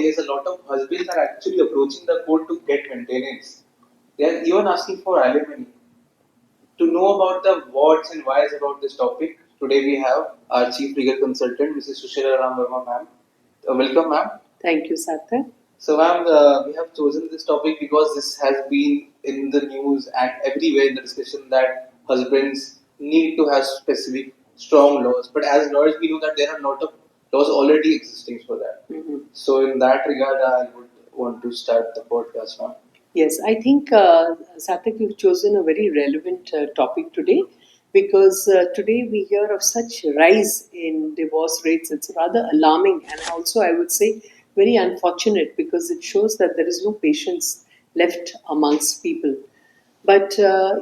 nowadays a lot of husbands are actually approaching the court to get maintenance. They are even asking for alimony. To know about the what's and whys about this topic, today we have our Chief Legal Consultant, Mrs. Sushila Ram Verma, ma'am. Welcome, ma'am. Thank you, Sarthak. So, ma'am, we have chosen this topic because this has been in the news and everywhere in the discussion that husbands need to have specific strong laws. But as lawyers, we know that there are a lot of laws already existing for that. So, in that regard, I would want to start the podcast, ma'am. Yes, I think, Sarthak, you've chosen a very relevant topic today because today we hear of such rise in divorce rates. It's rather alarming and also, I would say, very unfortunate because it shows that there is no patience left amongst people. But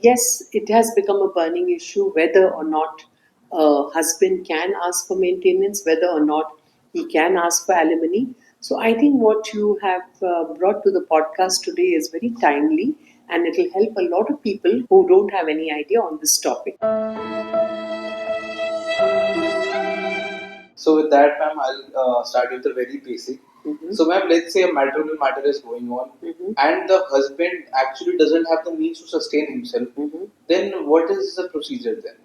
yes, it has become a burning issue whether or not a husband can ask for maintenance, whether or not he can ask for alimony. So I think what you have brought to the podcast today is very timely and it will help a lot of people who don't have any idea on this topic. So with that, ma'am, I'll start with the very basic. So, ma'am, let's say a matrimonial matter is going on, and the husband actually doesn't have the means to sustain himself. Then, what is the procedure then?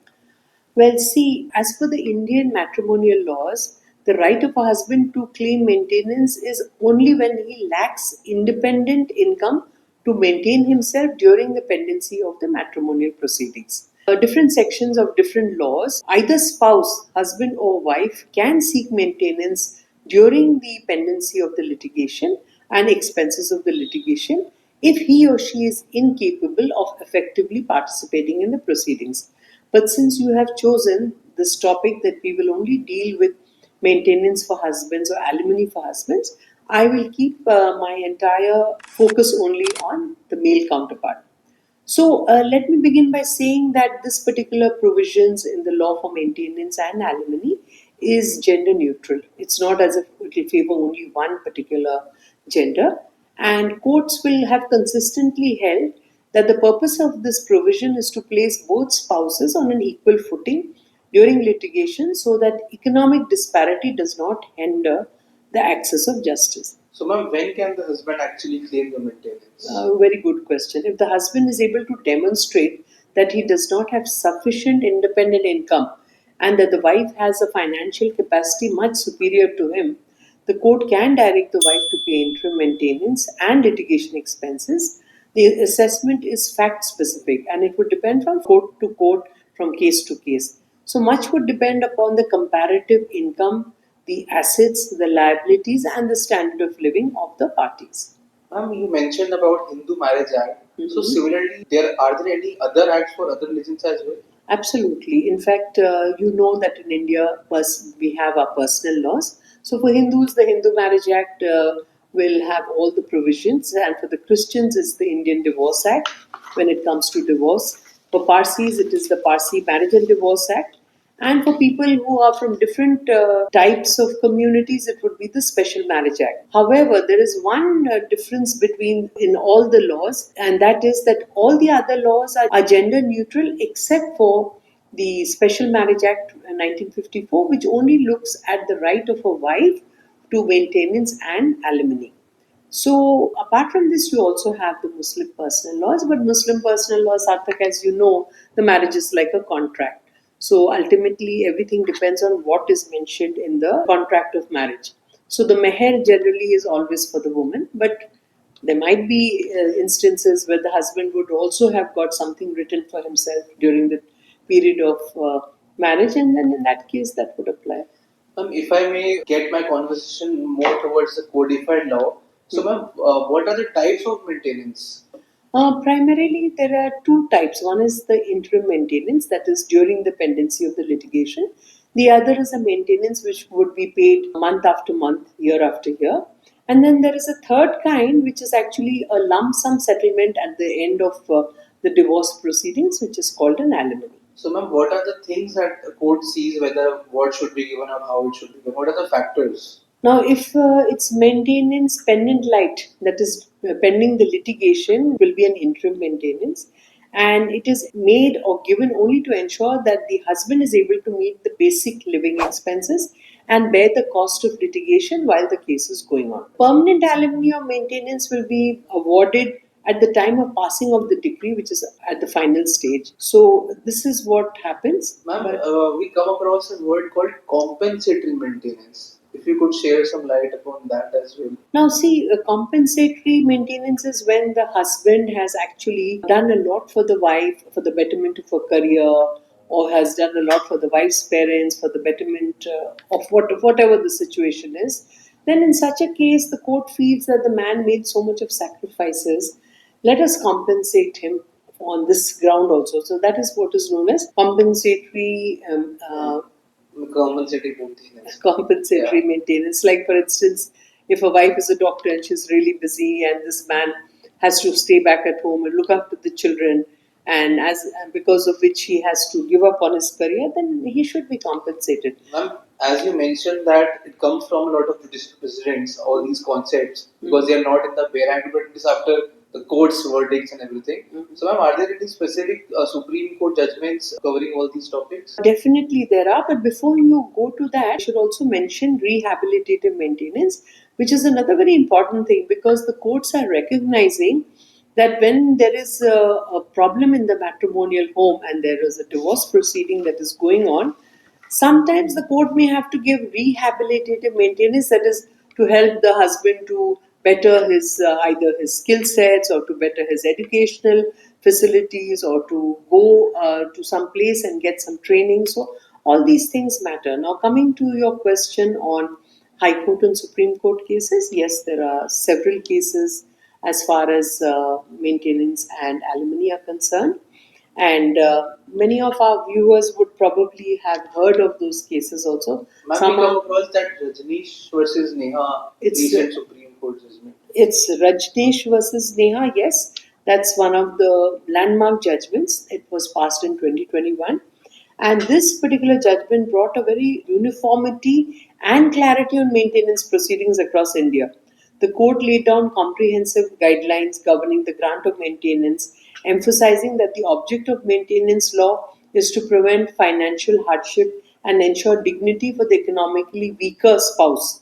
Well, see, as per the Indian matrimonial laws, the right of a husband to claim maintenance is only when he lacks independent income to maintain himself during the pendency of the matrimonial proceedings. Different sections of different laws, either spouse, husband, or wife can seek maintenance during the pendency of the litigation and expenses of the litigation if he or she is incapable of effectively participating in the proceedings. But since you have chosen this topic that we will only deal with maintenance for husbands or alimony for husbands, I will keep my entire focus only on the male counterpart. So let me begin by saying that this particular provisions in the law for maintenance and alimony is gender neutral. It's not as if it will favor only one particular gender. And courts will have consistently held that the purpose of this provision is to place both spouses on an equal footing during litigation so that economic disparity does not hinder the access of justice. So, ma'am, when can the husband actually claim the maintenance? Very good question. If the husband is able to demonstrate that he does not have sufficient independent income and that the wife has a financial capacity much superior to him, the court can direct the wife to pay interim maintenance and litigation expenses. The assessment is fact specific and it would depend from court to court, from case to case. So much would depend upon the comparative income, the assets, the liabilities, and the standard of living of the parties. Ma'am, you mentioned about Hindu Marriage Act. So similarly, are there any other acts for other religions as well? Absolutely. In fact, you know that in India, we have our personal laws. So for Hindus, the Hindu Marriage Act will have all the provisions, and for the Christians, it's the Indian Divorce Act when it comes to divorce. For Parsis, it is the Parsi Marriage and Divorce Act. And for people who are from different types of communities, it would be the Special Marriage Act. However, there is one difference between in all the laws, and that is that all the other laws are gender neutral except for the Special Marriage Act 1954, which only looks at the right of a wife to maintenance and alimony. So, apart from this, you also have the Muslim personal laws, but Muslim personal laws, Sarthak, as you know, the marriage is like a contract. So ultimately, everything depends on what is mentioned in the contract of marriage. So the meher generally is always for the woman, but there might be instances where the husband would also have got something written for himself during the period of marriage, and then in that case, that would apply. If I may get my conversation more towards the codified law, so ma'am, what are the types of maintenance? Primarily, there are two types. One is the interim maintenance, that is during the pendency of the litigation. The other is a maintenance which would be paid month after month, year after year. And then there is a third kind, which is actually a lump sum settlement at the end of the divorce proceedings, which is called an alimony. So, ma'am, what are the things that the court sees whether what should be given or how it should be given? What are the factors? Now, if it's maintenance pending light, that is pending the litigation, will be an interim maintenance. and it is made or given only to ensure that the husband is able to meet the basic living expenses and bear the cost of litigation while the case is going on. Permanent alimony or maintenance will be awarded at the time of passing of the decree, which is at the final stage. So this is what happens. Ma'am, we come across a word called compensatory maintenance. If you could share some light upon that as well. Now, see, compensatory maintenance is when the husband has actually done a lot for the wife for the betterment of her career, or has done a lot for the wife's parents for the betterment of whatever the situation is. Then, in such a case, the court feels that the man made so much of sacrifices. Let us compensate him on this ground also. So that is what is known as compensatory Compensatory maintenance. Compensatory maintenance. Like, for instance, if a wife is a doctor and she's really busy, and this man has to stay back at home and look after the children, and because of which he has to give up on his career, then he should be compensated. Ma'am, as you mentioned that it comes from a lot of judicial precedents, all these concepts, because they are not in the bare hand, but it is after the court's verdicts and everything. So, ma'am, are there any specific Supreme Court judgments covering all these topics? Definitely there are, but before you go to that, I should also mention rehabilitative maintenance, which is another very important thing, because the courts are recognizing that when there is a problem in the matrimonial home and there is a divorce proceeding that is going on, sometimes the court may have to give rehabilitative maintenance, that is to help the husband to better his either his skill sets, or to better his educational facilities, or to go to some place and get some training. So all these things matter. Now, coming to your question on High Court and Supreme Court cases, yes, there are several cases as far as maintenance and alimony are concerned. And many of our viewers would probably have heard of those cases also. Ma'am, we come across that Rajnesh versus Neha recent Supreme Court judgment. It's Rajnesh versus Neha, yes. That's one of the landmark judgments. It was passed in 2021. And this particular judgment brought a very uniformity and clarity on maintenance proceedings across India. The court laid down comprehensive guidelines governing the grant of maintenance, emphasizing that the object of maintenance law is to prevent financial hardship and ensure dignity for the economically weaker spouse.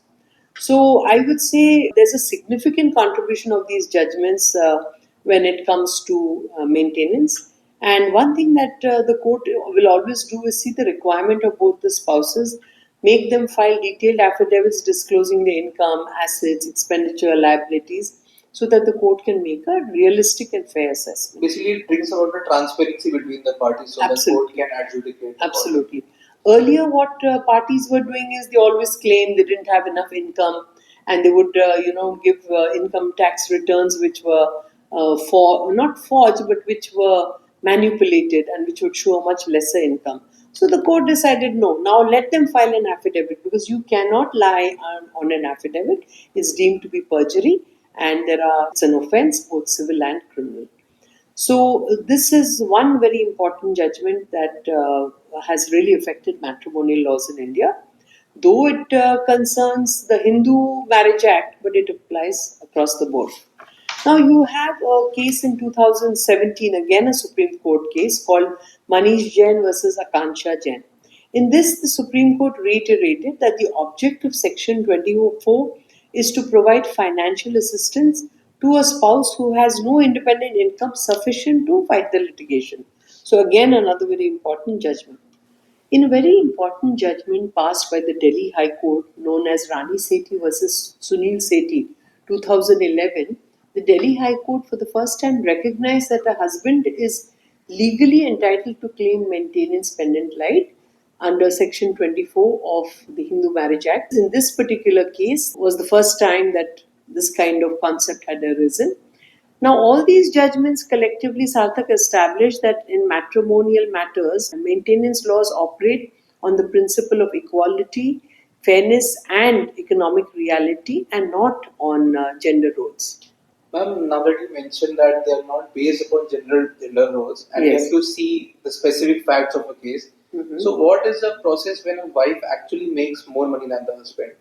So I would say there's a significant contribution of these judgments when it comes to maintenance. And one thing that the court will always do is see the requirement of both the spouses, make them file detailed affidavits disclosing their income, assets, expenditure, liabilities, so that the court can make a realistic and fair assessment. Basically, it brings about the transparency between the parties so the court can adjudicate. Absolutely. Earlier, what parties were doing is they always claimed they didn't have enough income, and they would, give income tax returns which were for not forged, but which were manipulated and which would show a much lesser income. So the court decided no. Now let them file an affidavit, because you cannot lie on an affidavit. It's deemed to be perjury, and it's an offence, both civil and criminal. So, this is one very important judgment that has really affected matrimonial laws in India. Though it concerns the Hindu Marriage Act, but it applies across the board. Now, you have a case in 2017, again a Supreme Court case called Manish Jain versus Akansha Jain. In this, the Supreme Court reiterated that the object of Section 24 is to provide financial assistance to a spouse who has no independent income sufficient to fight the litigation. So, again, another very important judgment. In a very important judgment passed by the Delhi High Court, known as Rani Sethi versus Sunil Sethi, 2011, the Delhi High Court for the first time recognized that a husband is legally entitled to claim maintenance pendant light under Section 24 of the Hindu Marriage Act. In this particular case, was the first time that this kind of concept had arisen. Now, all these judgments collectively, Sarthak, established that in matrimonial matters, maintenance laws operate on the principle of equality, fairness, and economic reality, and not on gender roles. Ma'am, now that you mentioned that they are not based upon gender roles, and Yes. we have to see the specific facts of a case. So, what is the process when a wife actually makes more money than the husband?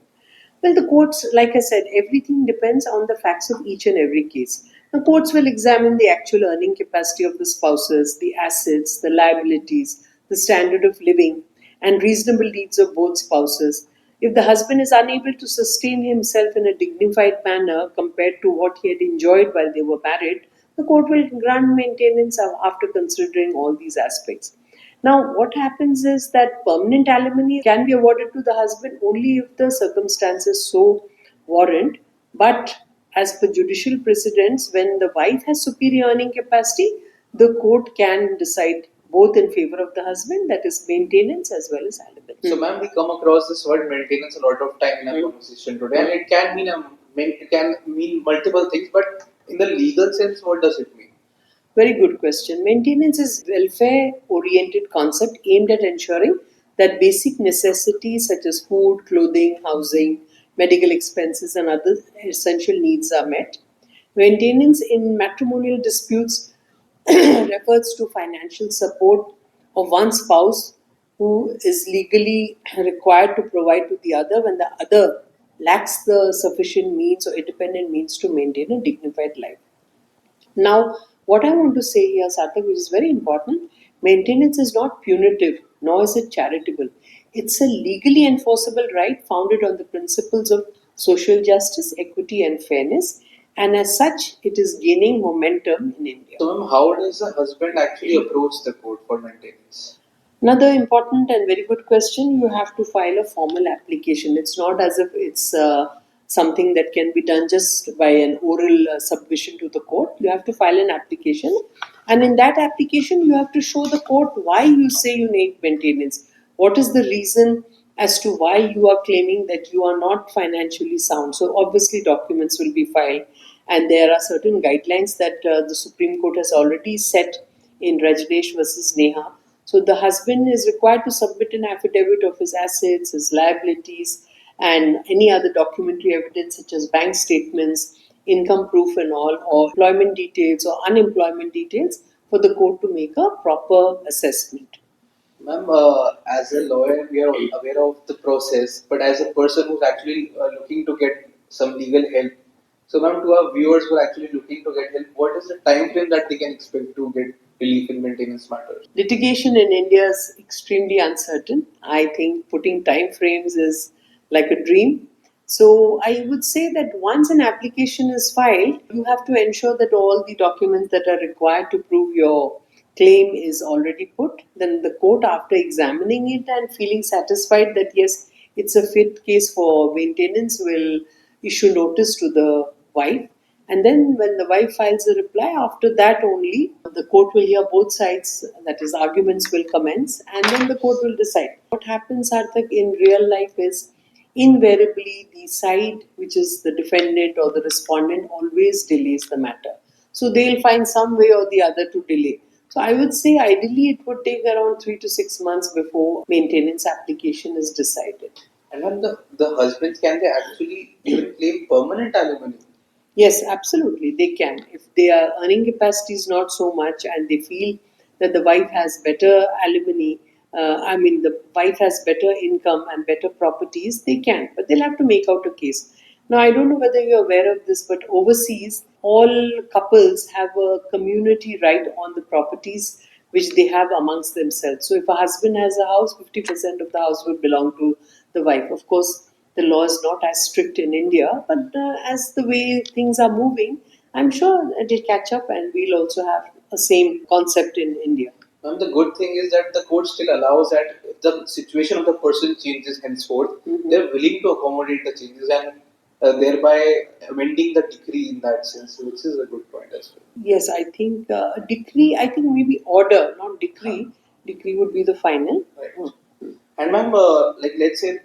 Well, the courts, like I said, everything depends on the facts of each and every case. The courts will examine the actual earning capacity of the spouses, the assets, the liabilities, the standard of living, and reasonable needs of both spouses. If the husband is unable to sustain himself in a dignified manner compared to what he had enjoyed while they were married, the court will grant maintenance after considering all these aspects. Now, what happens is that permanent alimony can be awarded to the husband only if the circumstances so warrant. But as per judicial precedents, when the wife has superior earning capacity, the court can decide both in favor of the husband, that is maintenance as well as alimony. So, ma'am, we come across this word maintenance a lot of time in our conversation today, and it can mean multiple things. But in the legal sense, what does it mean? Very good question. Maintenance is welfare oriented concept aimed at ensuring that basic necessities such as food, clothing, housing, medical expenses and other essential needs are met. Maintenance in matrimonial disputes refers to financial support of one spouse who is legally required to provide to the other when the other lacks the sufficient means or independent means to maintain a dignified life. Now, what I want to say here, Sarthak, which is very important, maintenance is not punitive, nor is it charitable. It's a legally enforceable right founded on the principles of social justice, equity, and fairness, and as such, it is gaining momentum in India. So, ma'am, how does a husband actually approach the court for maintenance? Another important and very good question, you have to file a formal application. It's not as if it's something that can be done just by an oral submission to the court. You have to file an application, and in that application, you have to show the court why you say you need maintenance. What is the reason as to why you are claiming that you are not financially sound? So, obviously, documents will be filed, and there are certain guidelines that the Supreme Court has already set in Rajnesh versus Neha. So the husband is required to submit an affidavit of his assets, his liabilities, and any other documentary evidence such as bank statements, income proof, and all, or employment details or unemployment details for the court to make a proper assessment. Ma'am, as a lawyer, we are aware of the process, but as a person who's actually looking to get some legal help, so ma'am, to our viewers who are actually looking to get help, what is the time frame that they can expect to get relief in maintenance matters? Litigation in India is extremely uncertain. I think putting time frames is like a dream. So I would say that once an application is filed, you have to ensure that all the documents that are required to prove your claim is already put. Then the court, after examining it and feeling satisfied that yes, it's a fit case for maintenance, will issue notice to the wife. And then, when the wife files a reply, after that only the court will hear both sides, that is, arguments will commence, and then the court will decide. What happens, Sarthak, in real life is invariably the side which is the defendant or the respondent always delays the matter. So, they'll find some way or the other to delay. So, I would say ideally it would take around 3 to 6 months before maintenance application is decided. And then the husbands, can they actually even claim permanent alimony? Yes, absolutely, they can. If their earning capacity is not so much and they feel that the wife has better alimony, the wife has better income and better properties, they can. But they'll have to make out a case. Now, I don't know whether you're aware of this, but overseas, all couples have a community right on the properties which they have amongst themselves. So, if a husband has a house, 50% of the house would belong to the wife. Of course, the law is not as strict in India, but as the way things are moving, I'm sure it'll catch up and we'll also have the same concept in India. Ma'am, the good thing is that the court still allows that if the situation of the person changes henceforth, they're willing to accommodate the changes and thereby amending the decree in that sense, which is a good point as well. Yes, I think decree, I think maybe order, not decree. Decree would be the final. Right. And ma'am, like let's say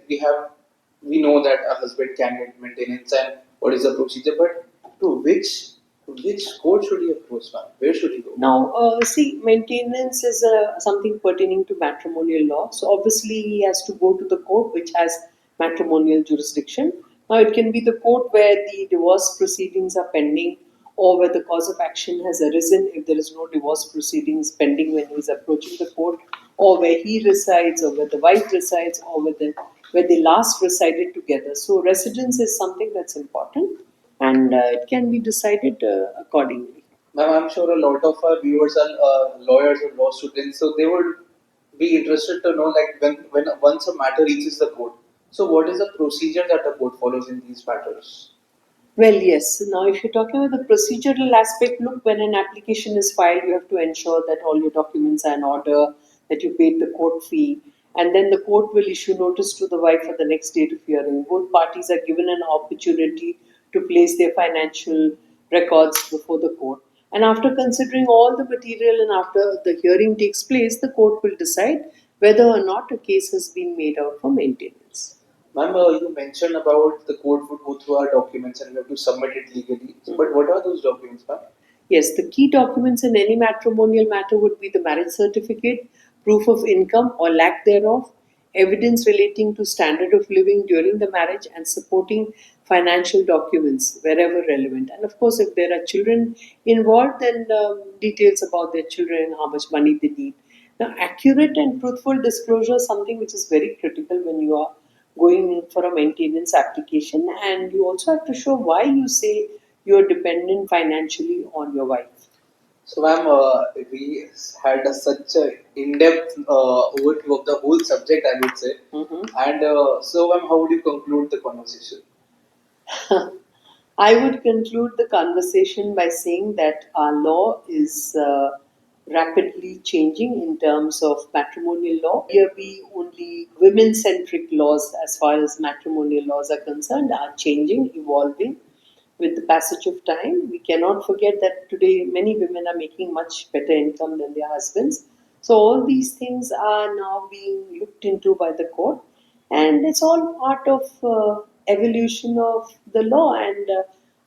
we know that a husband can get maintenance and what is the procedure, but to which court should he approach, ma'am? Where should he go? Now, see, maintenance is something pertaining to matrimonial law. So, obviously, he has to go to the court which has matrimonial jurisdiction. Now, it can be the court where the divorce proceedings are pending or where the cause of action has arisen if there is no divorce proceedings pending when he is approaching the court, or where he resides, or where the wife resides, or where they last resided together. So, residence is something that's important. and it can be decided accordingly. Ma'am, I'm sure a lot of our viewers are lawyers or law students, so they would be interested to know, like, when once a matter reaches the court. So, what is the procedure that the court follows in these matters? Well, yes. Now, if you're talking about the procedural aspect, look, when an application is filed, you have to ensure that all your documents are in order, that you paid the court fee, and then the court will issue notice to the wife for the next date of hearing. Both parties are given an opportunity to place their financial records before the court. And after considering all the material and after the hearing takes place, the court will decide whether or not a case has been made out for maintenance. Ma'am, you mentioned about the court would go through our documents and we have to submit it legally. But what are those documents, ma'am? Yes, the key documents in any matrimonial matter would be the marriage certificate, proof of income or lack thereof, evidence relating to standard of living during the marriage, and supporting financial documents wherever relevant. And of course, if there are children involved, then details about their children, how much money they need. Now, accurate and truthful disclosure is something which is very critical when you are going for a maintenance application, and you also have to show why you say you're dependent financially on your wife. So, ma'am, we had such a in-depth overview of the whole subject, I would say. And so, ma'am, how would you conclude the conversation? I would conclude the conversation by saying that our law is rapidly changing in terms of matrimonial law. Here, we only women centric laws, as far as matrimonial laws are concerned, are changing, evolving with the passage of time. We cannot forget that today many women are making much better income than their husbands. So, all these things are now being looked into by the court, and it's all part of evolution of the law. And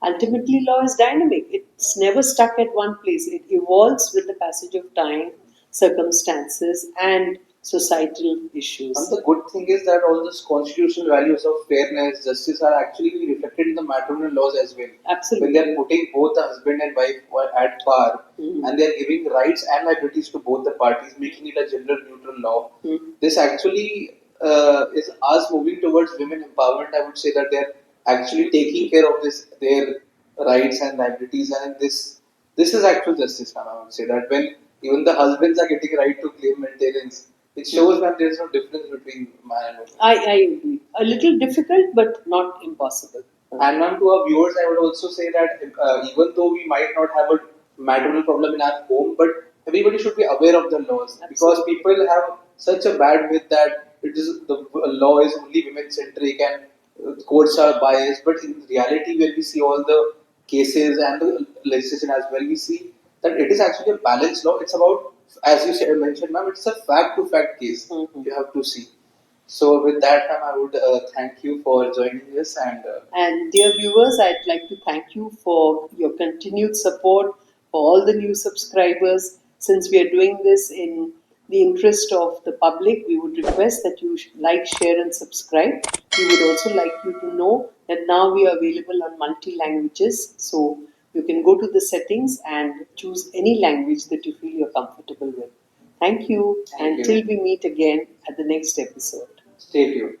ultimately, law is dynamic, it's never stuck at one place, it evolves with the passage of time, circumstances, and societal issues. And the good thing is that all those constitutional values of fairness, justice are actually reflected in the matrimonial laws as well. Absolutely. When they are putting both the husband and wife at par, and they are giving rights and liabilities to both the parties, making it a gender neutral law. This actually is us moving towards women empowerment. I would say that they are actually taking care of their rights and liabilities, and this is actual justice. Ma'am, I would say that when even the husbands are getting right to claim maintenance, it shows that there is no difference between man and woman. I agree. A little difficult, but not impossible. And ma'am, to our viewers, I would also say that even though we might not have a maternal problem in our home, but everybody should be aware of the laws. Absolutely. Because people have such a bad myth that it is the law is only women centric and courts are biased. But in reality, when we see all the cases and the legislation as well, we see that it is actually a balanced law. It's about, as you said, mentioned, ma'am, it's a fact to fact case. You have to see. So with that, ma'am, I would thank you for joining us and dear viewers, I'd like to thank you for your continued support, for all the new subscribers. Since we are doing this in the interest of the public, we would request that you like, share, and subscribe. We would also like you to know that now we are available on multi languages, so you can go to the settings and choose any language that you feel you're comfortable with. Thank you. Thank you. Until we meet again at the next episode. Stay tuned.